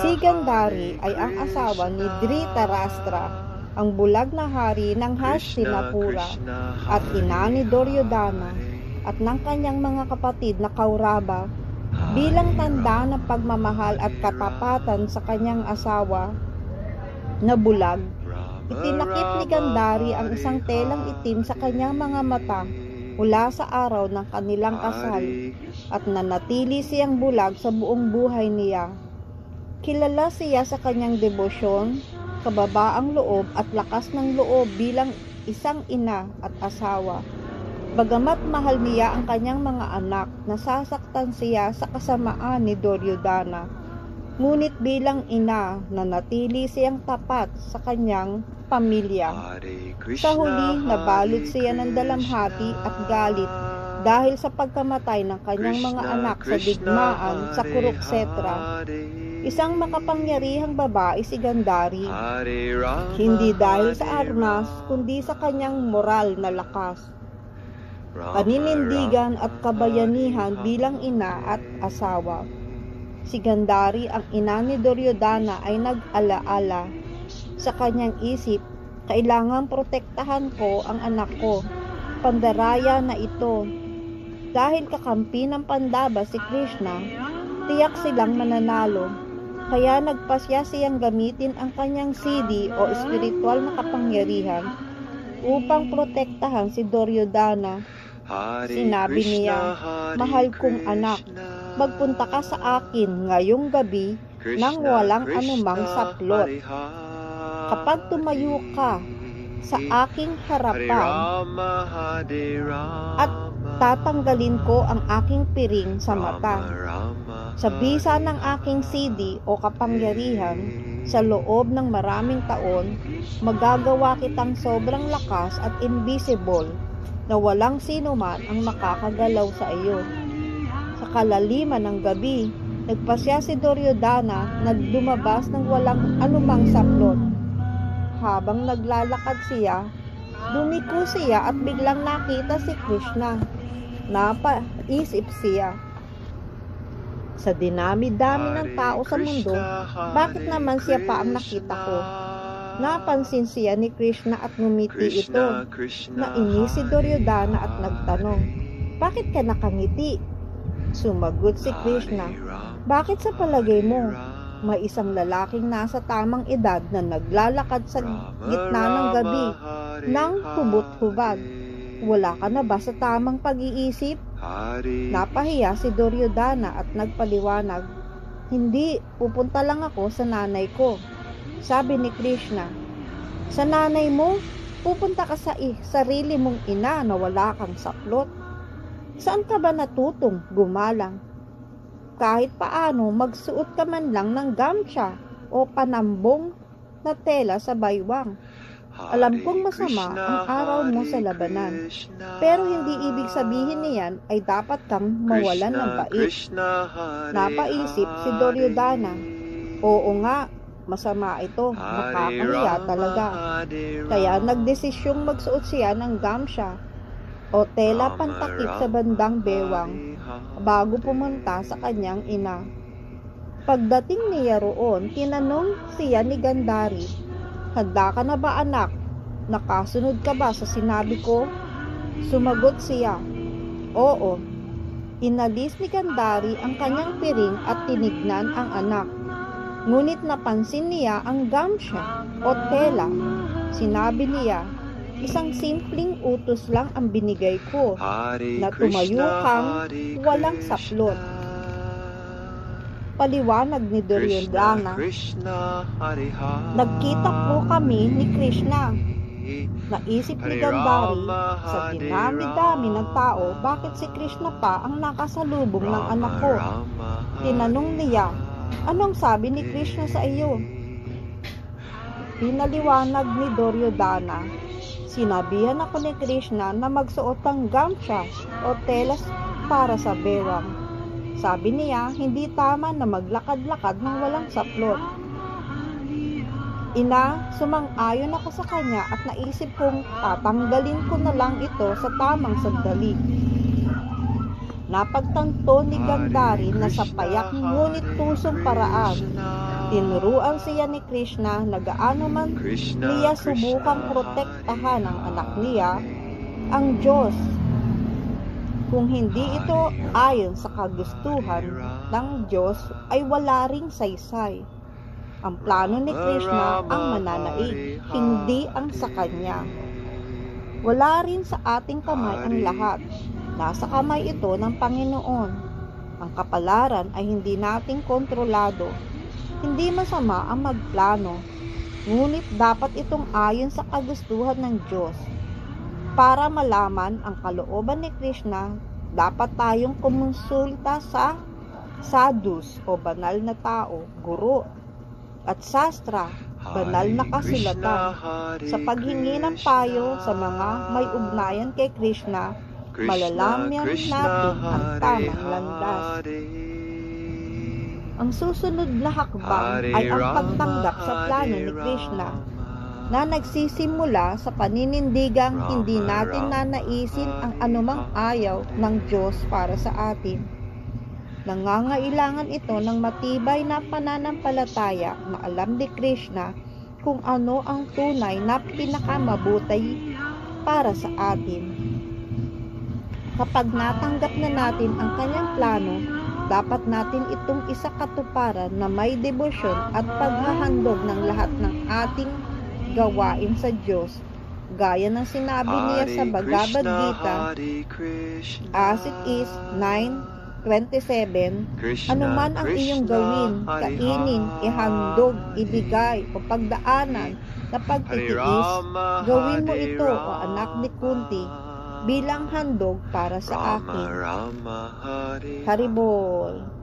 Si Gandhari ay ang asawa ni Dhritarashtra, ang bulag na hari ng Hastinapura at ina ni Duryodhana at ng kanyang mga kapatid na Kaurava. Bilang tanda ng pagmamahal at katapatan sa kanyang asawa na bulag, itinakip ni Gandhari ang isang telang itim sa kanyang mga mata mula sa araw ng kanilang kasal at nanatili siyang bulag sa buong buhay niya. Kilala siya sa kanyang debosyon, kababaang loob at lakas ng loob bilang isang ina at asawa. Bagamat mahal niya ang kanyang mga anak, nasasaktan siya sa kasamaan ni Duryodhana. Ngunit bilang ina, nanatili siyang tapat sa kanyang pamilya. Sa huli, nabalot siya ng dalamhati at galit dahil sa pagkamatay ng kanyang mga anak sa digmaan sa Kurukshetra. Isang makapangyarihang babae si Gandhari, hindi dahil sa armas kundi sa kanyang moral na lakas, paninindigan at kabayanihan bilang ina at asawa. Si Gandhari, ang ina ni Duryodhana, ay nag-alaala sa kanyang isip, kailangang protektahan ko ang anak ko, pandaraya na ito. Dahil kakampi ng Pandava si Krishna, tiyak silang mananalo. Kaya nagpasya siyang gamitin ang kanyang siddhi o espiritual na kapangyarihan upang protektahan si Duryodhana. Sinabi niya, "Mahal kong anak, magpunta ka sa akin ngayong gabi nang walang anumang saplot. Kapag tumayo ka sa aking harapan at tatanggalin ko ang aking piring sa mata. Sa bisa ng aking siddhi o kapangyarihan, sa loob ng maraming taon, magagawa kitang sobrang lakas at invisible na walang sino man ang makakagalaw sa iyo." Sa kalaliman ng gabi, nagpasya si Duryodhana na lumabas ng walang anumang saplot. Habang naglalakad siya, dumiko siya at biglang nakita si Krishna. Napaisip siya, sa dinami-dami ng tao sa mundo, bakit naman siya pa ang nakita ko? Napansin siya ni Krishna at ngumiti ito. Nainis si Duryodhana at nagtanong, "Bakit ka nakangiti?" Sumagot si Krishna, "Bakit sa palagay mo, may isang lalaking nasa tamang edad na naglalakad sa gitna ng gabi ng hubot-hubad? Wala ka na ba sa tamang pag-iisip?" Napahiya si Duryodhana at nagpaliwanag, "Hindi, pupunta lang ako sa nanay ko." Sabi ni Krishna, "Sa nanay mo? Pupunta ka sa sarili mong ina na wala kang saplot? Saan ka ba natutong gumalang? Kahit paano magsuot ka man lang ng gamsya o panambong na tela sa baywang. Alam kong masama ang araw mo sa labanan, pero hindi ibig sabihin niyan ay dapat kang mawalan ng bait." Napaisip si Duryodhana, "Oo nga, masama ito, nakakahiya talaga." Kaya nagdesisyong magsuot siya ng gamsya o tela pantakip sa bandang bewang bago pumunta sa kanyang ina. Pagdating niya roon, tinanong siya ni Gandhari, "Handa ka na ba, anak? Nakasunod ka ba sa sinabi ko?" Sumagot siya, "Oo." Inalis ni Gandhari ang kanyang piring at tinignan ang anak. Ngunit napansin niya ang gamsya o tela. Sinabi niya, "Isang simpleng utos lang ang binigay ko, na tumayo kang walang saplot." Paliwanag ni Duryodhana, "Nagkita po kami ni Krishna." Naisip ni Gandhari, sa dinami-dami ng tao, bakit si Krishna pa ang nakasalubong ng anak ko? Tinanong niya, "Anong sabi ni Krishna sa iyo?" Pinaliwanag ni Duryodhana, "Sinabihan ako ni Krishna na magsuot ng gamsya o telas para sa bewang. Sabi niya, hindi tama na maglakad-lakad ng walang saplot." "Ina, sumang-ayon ako sa kanya at naisip kong tatanggalin ko na lang ito sa tamang sandali." Napagtanto ni Gandhari na sa payak ngunit tusong paraan, Tinuruan siya ni Krishna na gaano man niya subukang protektahan ang anak niya, ang Diyos. Kung hindi ito ayon sa kagustuhan ng Diyos, ay wala ring saysay. Ang plano ni Krishna ang mananaig, hindi ang sa kanya. Wala rin sa ating kamay ang lahat. Nasa kamay ito ng Panginoon. Ang kapalaran ay hindi nating kontrolado. Hindi masama ang magplano, ngunit dapat itong ayon sa kagustuhan ng Diyos. Para malaman ang kalooban ni Krishna, dapat tayong kumonsulta sa sadhus o banal na tao, guru, at sastra, banal na kasulatan. Sa paghingi ng payo sa mga may ugnayan kay Krishna, malalaman natin ang tamang landas. Ang susunod na hakbang ay ang pagtanggap sa plano ni Krishna na nagsisimula sa paninindigang hindi natin nanaisin ang anumang ayaw ng Diyos para sa atin. Nangangailangan ito ng matibay na pananampalataya na alam ni Krishna kung ano ang tunay na pinakamabutay para sa atin. Kapag natanggap na natin ang kanyang plano, dapat natin itong isakatuparan na may debosyon at paghahandog ng lahat ng ating gawain sa Diyos, gaya ng sinabi niya sa Bhagavad Gita, as it is 9:27, anuman ang iyong gawin, kainin, ihandog, ibigay, o pagdaanan na pagtitiis, gawin mo ito, o anak ni Kunti, bilang handog para sa akin. Haribol.